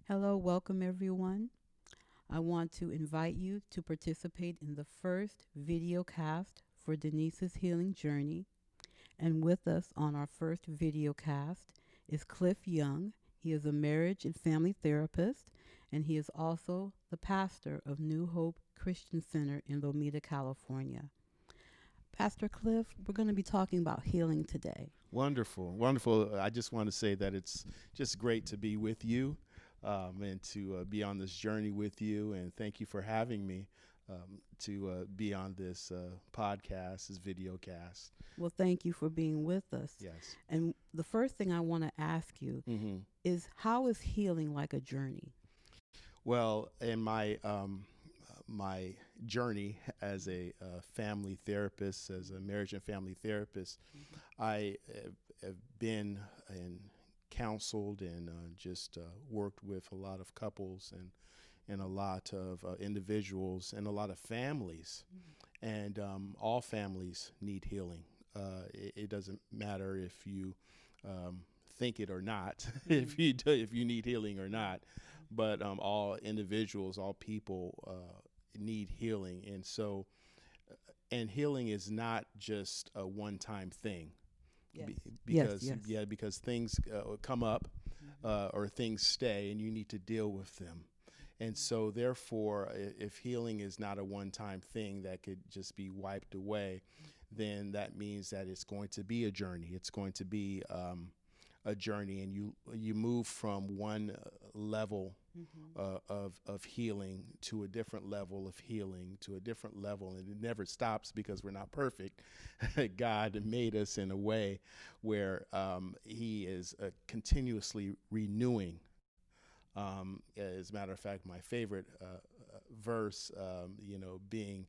Hello, welcome everyone. I want to invite you to participate in the first video cast for Denise's healing journey. And with us on our first video cast is Cliff Young. He is a marriage and family therapist, and he is also the pastor of New Hope Christian Center in Lomita, California. Pastor Cliff, we're going to be talking about healing today. Wonderful, wonderful. I just want to say that it's just great to be with you and to be on this journey with you. And thank you for having me to be on this podcast, this video cast. Well, thank you for being with us. Yes. And the first thing I want to ask you hmm is, how is healing like a journey? Well, in my journey as a family therapist, as a marriage and family therapist, I have been and counseled and just worked with a lot of couples and a lot of individuals and a lot of families. And all families need healing. It doesn't matter if you think it or not, if you need healing or not, but all individuals, all people need healing. And healing is not just a one-time thing. Yes. Because Yes. because things come up or things stay, and you need to deal with them. And so, therefore, if healing is not a one-time thing that could just be wiped away, then that means that it's going to be a journey. It's going to be a journey, and you move from one level of healing to a different level of healing to a different level, and it never stops because we're not perfect. God made us in a way where He is continuously renewing. As a matter of fact, my favorite verse, being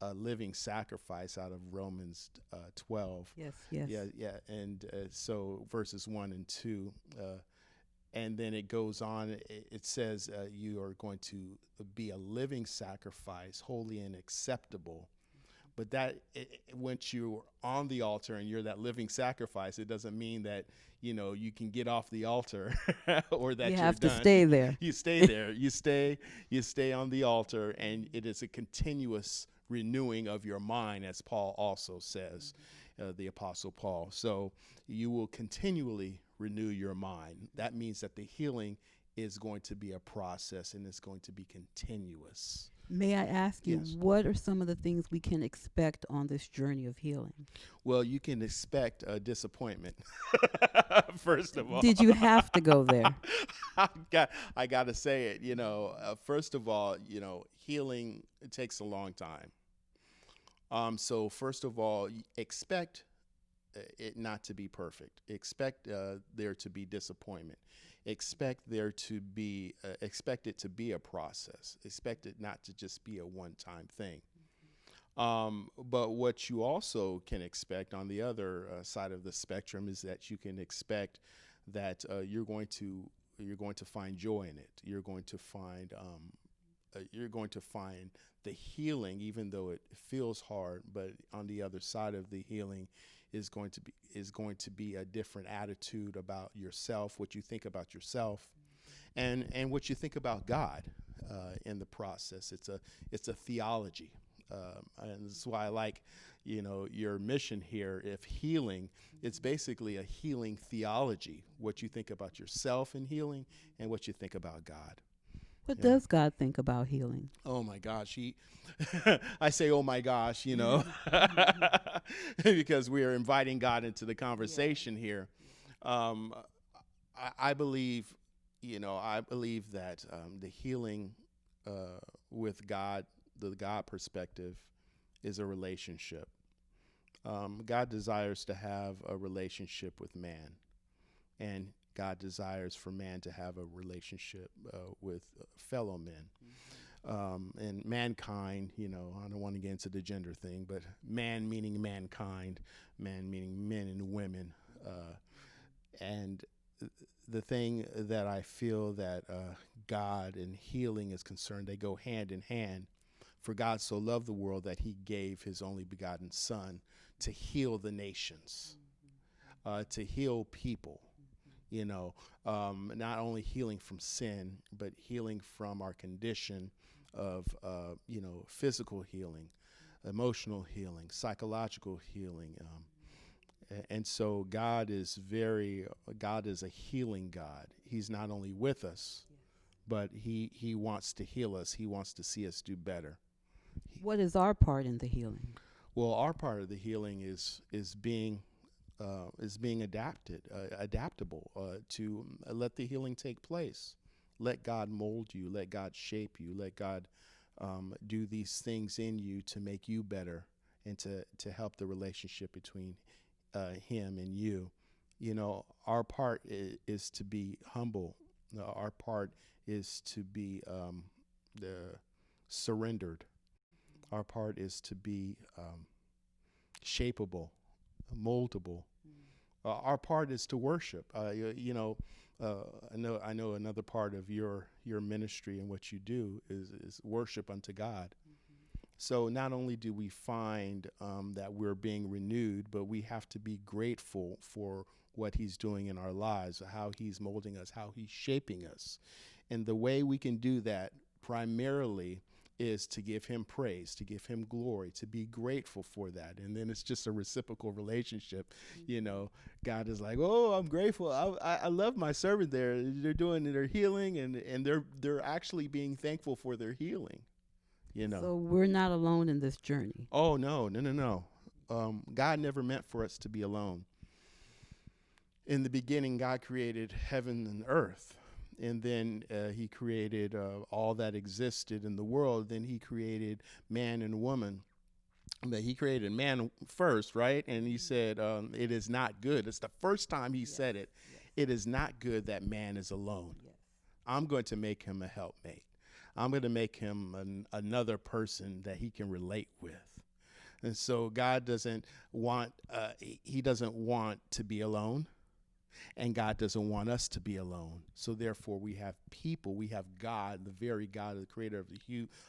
a living sacrifice out of Romans 12. Yes. Yes. Yeah. And so verses 1 and 2. And then it goes on, it says you are going to be a living sacrifice, holy and acceptable. But once you're on the altar and you're that living sacrifice, it doesn't mean that, you can get off the altar or that You you're have to done. stay there. You stay there. You stay on the altar, and it is a continuous renewing of your mind, as Paul also says, the Apostle Paul. So you will continually renew your mind. That means that the healing is going to be a process, and it's going to be continuous. May I ask you, Yes. what are some of the things we can expect on this journey of healing? Well, you can expect a disappointment, first of all. Did you have to go there? I got to say it, first of all, healing, it takes a long time. So first of all, expect it not to be perfect. Expect there to be disappointment. Expect it to be a process. Expect it not to just be a one-time thing. But what you also can expect on the other side of the spectrum is that you can expect that you're going to find joy in it. You're going to find the healing, even though it feels hard. But on the other side of the healing is going to be a different attitude about yourself, what you think about yourself, and what you think about God in the process. It's a theology. And this is why I like, your mission here. If healing, it's basically a healing theology, what you think about yourself in healing and what you think about God. What Yeah. does God think about healing? Oh my gosh, I say, oh my gosh, because we are inviting God into the conversation here. I believe, that the healing with God, the God perspective, is a relationship. God desires to have a relationship with man, and God desires for man to have a relationship with fellow men. And mankind, I don't want to get into the gender thing, but man meaning mankind, man meaning men and women. And the thing that I feel that God and healing is concerned, they go hand in hand. For God so loved the world that he gave his only begotten Son to heal the nations, to heal people. You know, not only healing from sin, but healing from our condition of, physical healing, emotional healing, psychological healing. And so God is a healing God. He's not only with us, but he wants to heal us. He wants to see us do better. What is our part in the healing? Well, our part of the healing is being adaptable to let the healing take place. Let God mold you. Let God shape you. Let God do these things in you to make you better and to help the relationship between Him and you. You know, our part is to be humble. Our part is to be the surrendered. Our part is to be shapeable, moldable. Our part is to worship. I know another part of your ministry and what you do is worship unto God. So not only do we find that we're being renewed, but we have to be grateful for what He's doing in our lives, how He's molding us, how He's shaping us. And the way we can do that primarily is to give Him praise, to give Him glory, to be grateful for that. And then it's just a reciprocal relationship. You know, God is like, oh, I'm grateful. I love my servant there. They're healing and they're actually being thankful for their healing. You know. So we're not alone in this journey. Oh, no. God never meant for us to be alone. In the beginning, God created heaven and earth. And then He created all that existed in the world. Then He created man and woman. But He created man first, right? And He said, it is not good. It's the first time He said it. Yes. It is not good that man is alone. Yes. I'm going to make him a helpmate. I'm going to make him another person that he can relate with. And so God doesn't want, He doesn't want to be alone. And God doesn't want us to be alone. So therefore we have people, we have God, the very God, the creator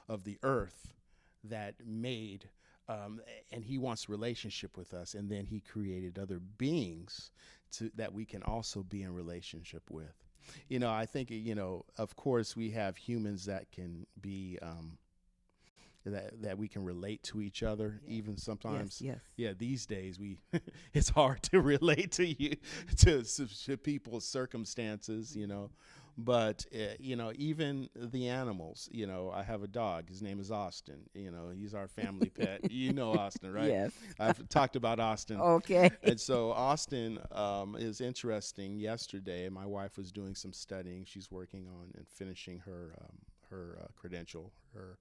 of the earth that made, and He wants relationship with us. And then He created other beings that we can also be in relationship with. You know, I think, of course we have humans that can be, that we can relate to each other, even sometimes. Yes. Yeah, these days it's hard to relate to people's circumstances, But even the animals. I have a dog. His name is Austin. He's our family pet. You know Austin, right? Yes. I've talked about Austin. Okay. And so Austin is interesting. Yesterday, my wife was doing some studying. She's working on and finishing her credential, her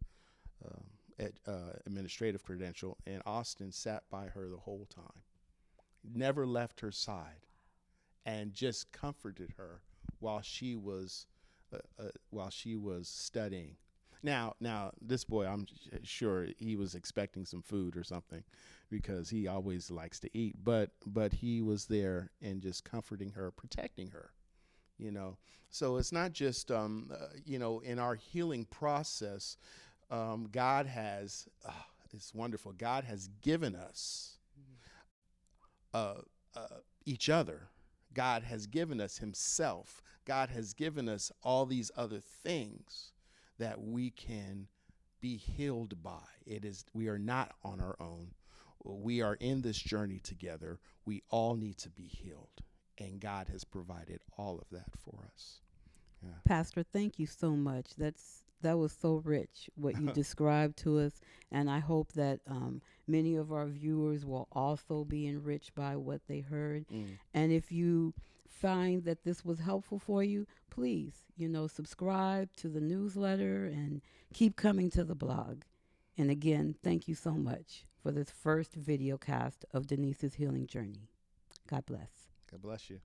administrative credential, and Austin sat by her the whole time, never left her side, and just comforted her while she was studying. Now, this boy, I'm sure he was expecting some food or something, because he always likes to eat. But he was there and just comforting her, protecting her. So it's not just in our healing process. God has, it's wonderful. God has given us each other. God has given us Himself. God has given us all these other things that we can be healed by. We are not on our own. We are in this journey together. We all need to be healed. And God has provided all of that for us. Yeah. Pastor, thank you so much. That was so rich, what you described to us. And I hope that many of our viewers will also be enriched by what they heard. And if you find that this was helpful for you, please, subscribe to the newsletter and keep coming to the blog. And again, thank you so much for this first video cast of Denise's healing journey. God bless. God bless you.